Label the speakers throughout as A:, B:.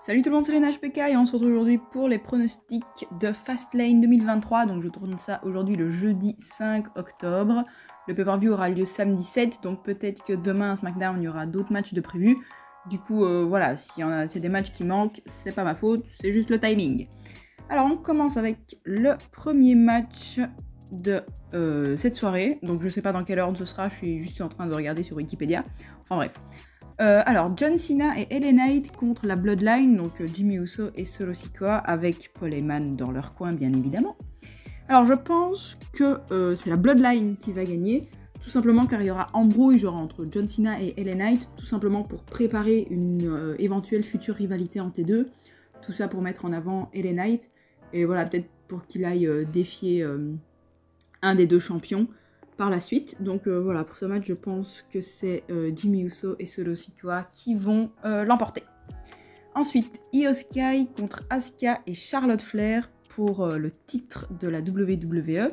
A: Salut tout le monde, c'est Lena HPK et on se retrouve aujourd'hui pour les pronostics de Fastlane 2023. Donc je tourne ça aujourd'hui le jeudi 5 octobre. Le pay-per-view aura lieu samedi 7, donc peut-être que demain à SmackDown il y aura d'autres matchs de prévus. Du coup voilà, s'il y en a, c'est des matchs qui manquent, c'est pas ma faute, c'est juste le timing. Alors on commence avec le premier match de cette soirée. Donc je sais pas dans quelle ordre ce sera, je suis juste en train de regarder sur Wikipédia. Enfin bref. Alors, John Cena et LA Knight contre la Bloodline, donc Jimmy Uso et Solo Sikoa, avec Paul Heyman dans leur coin, bien évidemment. Alors, je pense que c'est la Bloodline qui va gagner, tout simplement car il y aura embrouille genre, entre John Cena et LA Knight, tout simplement pour préparer une éventuelle future rivalité entre les deux. Tout ça pour mettre en avant LA Knight, et voilà, peut-être pour qu'il aille défier un des deux champions par la suite. Donc voilà, pour ce match, je pense que c'est Jimmy Uso et Solo Sikoa qui vont l'emporter. Ensuite, Io Sky contre Asuka et Charlotte Flair pour le titre de la WWE.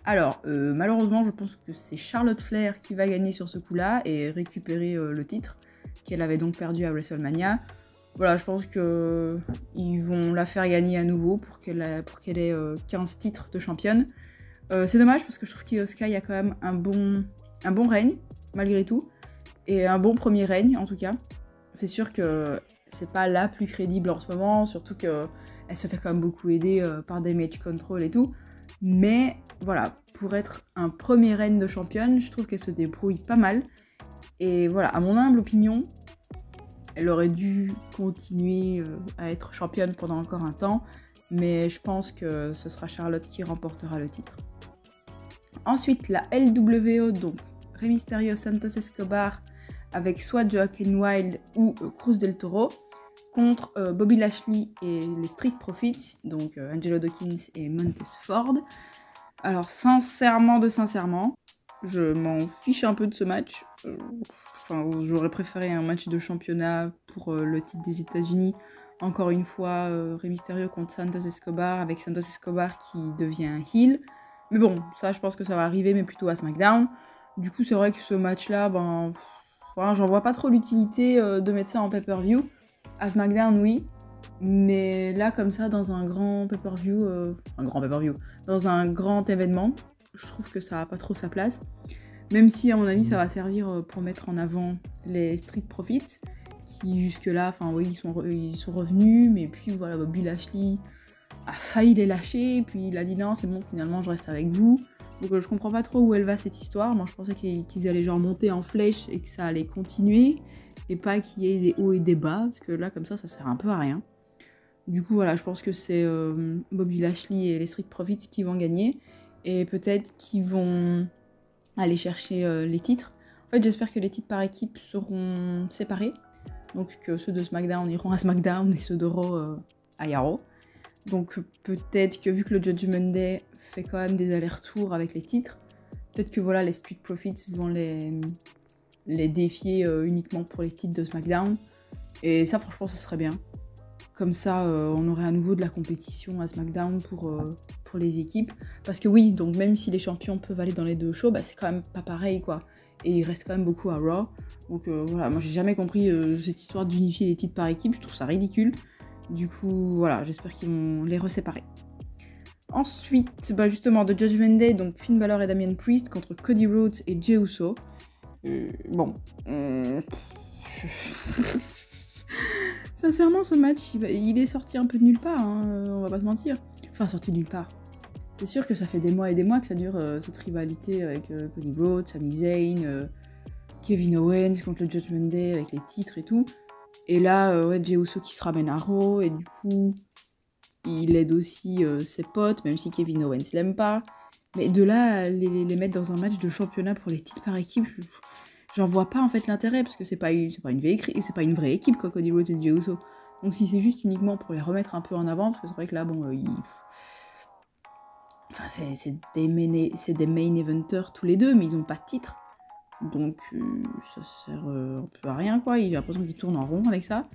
A: Alors, malheureusement, je pense que c'est Charlotte Flair qui va gagner sur ce coup-là et récupérer le titre qu'elle avait donc perdu à WrestleMania. Voilà, je pense qu'ils vont la faire gagner à nouveau pour qu'elle ait 15 titres de championne. C'est dommage parce que je trouve qu'Io Sky a quand même un bon règne, malgré tout, et un bon premier règne en tout cas. C'est sûr que c'est pas la plus crédible en ce moment, surtout qu'elle se fait quand même beaucoup aider par Damage Control et tout. Mais voilà, pour être un premier règne de championne, je trouve qu'elle se débrouille pas mal. Et voilà, à mon humble opinion, elle aurait dû continuer à être championne pendant encore un temps, mais je pense que ce sera Charlotte qui remportera le titre. Ensuite, la LWO, donc Rey Mysterio, Santos Escobar, avec soit Joaquin Wilde ou Cruz del Toro, contre Bobby Lashley et les Street Profits, donc Angelo Dawkins et Montez Ford. Alors, sincèrement, je m'en fiche un peu de ce match. J'aurais préféré un match de championnat pour le titre des États-Unis. Encore une fois, Rey Mysterio contre Santos Escobar, avec Santos Escobar qui devient heel. Mais bon, ça je pense que ça va arriver, mais plutôt à SmackDown. Du coup, c'est vrai que ce match-là, j'en vois pas trop l'utilité de mettre ça en pay-per-view. À SmackDown, oui. Mais là, comme ça, dans un grand pay-per-view, dans un grand événement, je trouve que ça a pas trop sa place. Même si, à mon avis, ça va servir pour mettre en avant les Street Profits, qui jusque-là, ils sont revenus, mais puis voilà, Bobby Lashley a failli les lâcher, puis il a dit non, c'est bon, finalement je reste avec vous. Donc je comprends pas trop où elle va cette histoire. Moi je pensais qu'ils allaient genre monter en flèche et que ça allait continuer, et pas qu'il y ait des hauts et des bas, parce que là comme ça sert un peu à rien. Du coup voilà, je pense que c'est Bobby Lashley et les Street Profits qui vont gagner, et peut-être qu'ils vont aller chercher les titres. En fait j'espère que les titres par équipe seront séparés, donc que ceux de SmackDown iront à SmackDown et ceux de Raw à Raw. Donc peut-être que vu que le Judgment Day fait quand même des allers-retours avec les titres, peut-être que voilà, les Street Profits vont les défier uniquement pour les titres de SmackDown. Et ça franchement ce serait bien. Comme ça on aurait à nouveau de la compétition à SmackDown pour les équipes. Parce que oui, donc même si les champions peuvent aller dans les deux shows, c'est quand même pas pareil quoi. Et il reste quand même beaucoup à Raw. Donc voilà, moi j'ai jamais compris cette histoire d'unifier les titres par équipe, je trouve ça ridicule. Du coup, voilà, j'espère qu'ils vont les reséparer. Ensuite, justement, The Judgment Day, donc Finn Balor et Damian Priest contre Cody Rhodes et Jey Uso. Sincèrement, ce match, il est sorti un peu de nulle part, hein, on va pas se mentir. Enfin, sorti de nulle part. C'est sûr que ça fait des mois et des mois que ça dure cette rivalité avec Cody Rhodes, Sami Zayn, Kevin Owens contre le Judgment Day avec les titres et tout. Et là, Jey Uso qui se ramène à Raw, et du coup, il aide aussi ses potes, même si Kevin Owens l'aime pas. Mais de là, à les mettre dans un match de championnat pour les titres par équipe, j'en vois pas en fait l'intérêt, parce que c'est pas une vraie équipe, quoi, Cody Rhodes et Jey Uso. Donc si c'est juste uniquement pour les remettre un peu en avant, parce que c'est vrai que là, c'est des main eventers tous les deux, mais ils ont pas de titre. Donc ça sert un peu à rien quoi, j'ai l'impression qu'ils tournent en rond avec ça.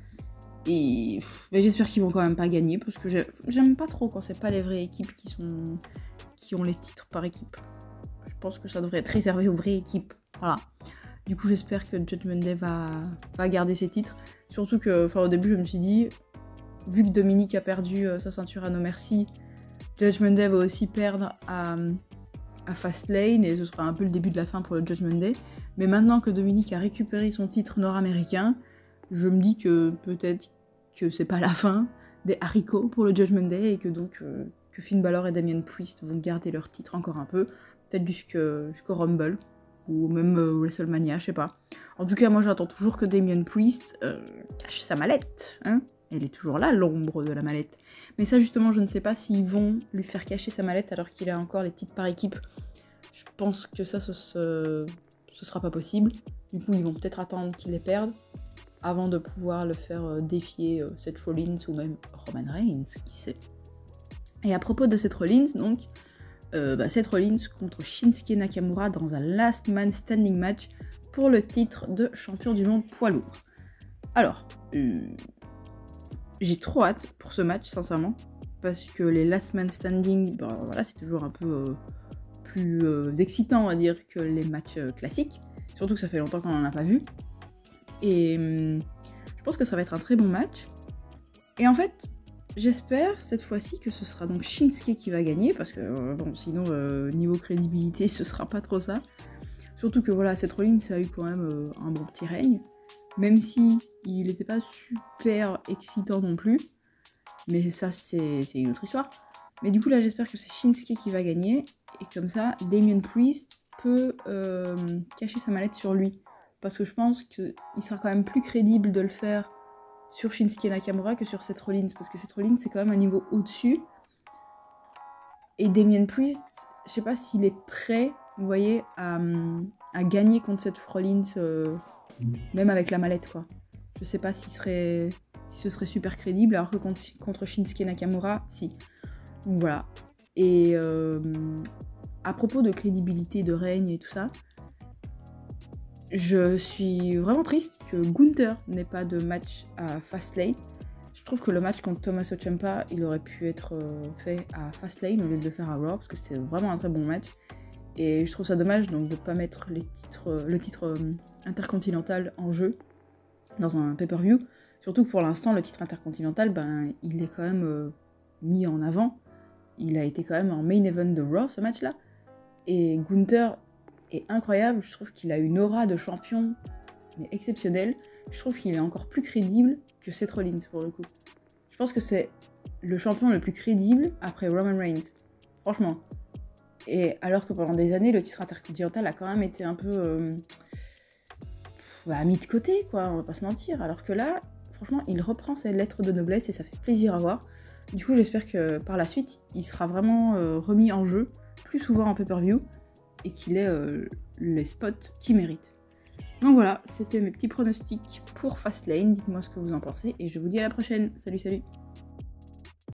A: Et j'espère qu'ils vont quand même pas gagner, parce que j'aime pas trop quand c'est pas les vraies équipes qui ont les titres par équipe. Je pense que ça devrait être réservé aux vraies équipes. Voilà. Du coup j'espère que Judgment Day va garder ses titres. Surtout que au début je me suis dit, vu que Dominique a perdu sa ceinture à No Mercy, Judgment Day va aussi perdre à Fastlane et ce sera un peu le début de la fin pour le Judgment Day. Mais maintenant que Dominique a récupéré son titre nord-américain, je me dis que peut-être que c'est pas la fin des haricots pour le Judgment Day et que donc que Finn Balor et Damian Priest vont garder leur titre encore un peu, peut-être jusqu'au Rumble ou même WrestleMania, je sais pas. En tout cas, moi j'attends toujours que Damian Priest cache sa mallette, hein. Elle est toujours là, l'ombre de la mallette. Mais ça, justement, je ne sais pas s'ils vont lui faire cacher sa mallette alors qu'il a encore les titres par équipe. Je pense que ça, ce sera pas possible. Du coup, ils vont peut-être attendre qu'il les perde avant de pouvoir le faire défier Seth Rollins ou même Roman Reigns, qui sait. Et à propos de Seth Rollins, donc, Seth Rollins contre Shinsuke Nakamura dans un Last Man Standing match pour le titre de champion du monde poids lourd. Alors, j'ai trop hâte pour ce match, sincèrement, parce que les Last Man Standing, voilà, c'est toujours un peu plus excitant, on va dire, que les matchs classiques. Surtout que ça fait longtemps qu'on n'en a pas vu. Et je pense que ça va être un très bon match. Et en fait, j'espère cette fois-ci que ce sera donc Shinsuke qui va gagner, parce que bon, sinon, niveau crédibilité, ce sera pas trop ça. Surtout que voilà, Seth Rollins a eu quand même un bon petit règne, même si il n'était pas super excitant non plus. Mais ça, c'est une autre histoire. Mais du coup, là, j'espère que c'est Shinsuke qui va gagner. Et comme ça, Damian Priest peut cacher sa mallette sur lui. Parce que je pense qu'il sera quand même plus crédible de le faire sur Shinsuke Nakamura que sur Seth Rollins. Parce que Seth Rollins, c'est quand même un niveau au-dessus. Et Damian Priest, je sais pas s'il est prêt, vous voyez, à gagner contre Seth Rollins, même avec la mallette, quoi. Je sais pas si ce serait super crédible, alors que contre Shinsuke Nakamura, si. Donc voilà. Et à propos de crédibilité, de règne et tout ça, je suis vraiment triste que Gunther n'ait pas de match à Fastlane. Je trouve que le match contre Tommaso Ciampa, il aurait pu être fait à Fastlane au lieu de le faire à Raw, parce que c'est vraiment un très bon match. Et je trouve ça dommage donc de ne pas mettre le titre intercontinental en jeu dans un pay-per-view. Surtout que pour l'instant, le titre intercontinental, il est quand même mis en avant. Il a été quand même en main event de Raw, ce match-là. Et Gunther est incroyable. Je trouve qu'il a une aura de champion, mais exceptionnelle. Je trouve qu'il est encore plus crédible que Seth Rollins, pour le coup. Je pense que c'est le champion le plus crédible après Roman Reigns. Franchement. Et alors que pendant des années, le titre intercontinental a quand même été un peu mis de côté, quoi, on va pas se mentir. Alors que là, franchement, il reprend ses lettres de noblesse et ça fait plaisir à voir. Du coup, j'espère que par la suite, il sera vraiment remis en jeu plus souvent en pay-per-view et qu'il ait les spots qu'il mérite. Donc voilà, c'était mes petits pronostics pour Fastlane. Dites-moi ce que vous en pensez et je vous dis à la prochaine. Salut, salut!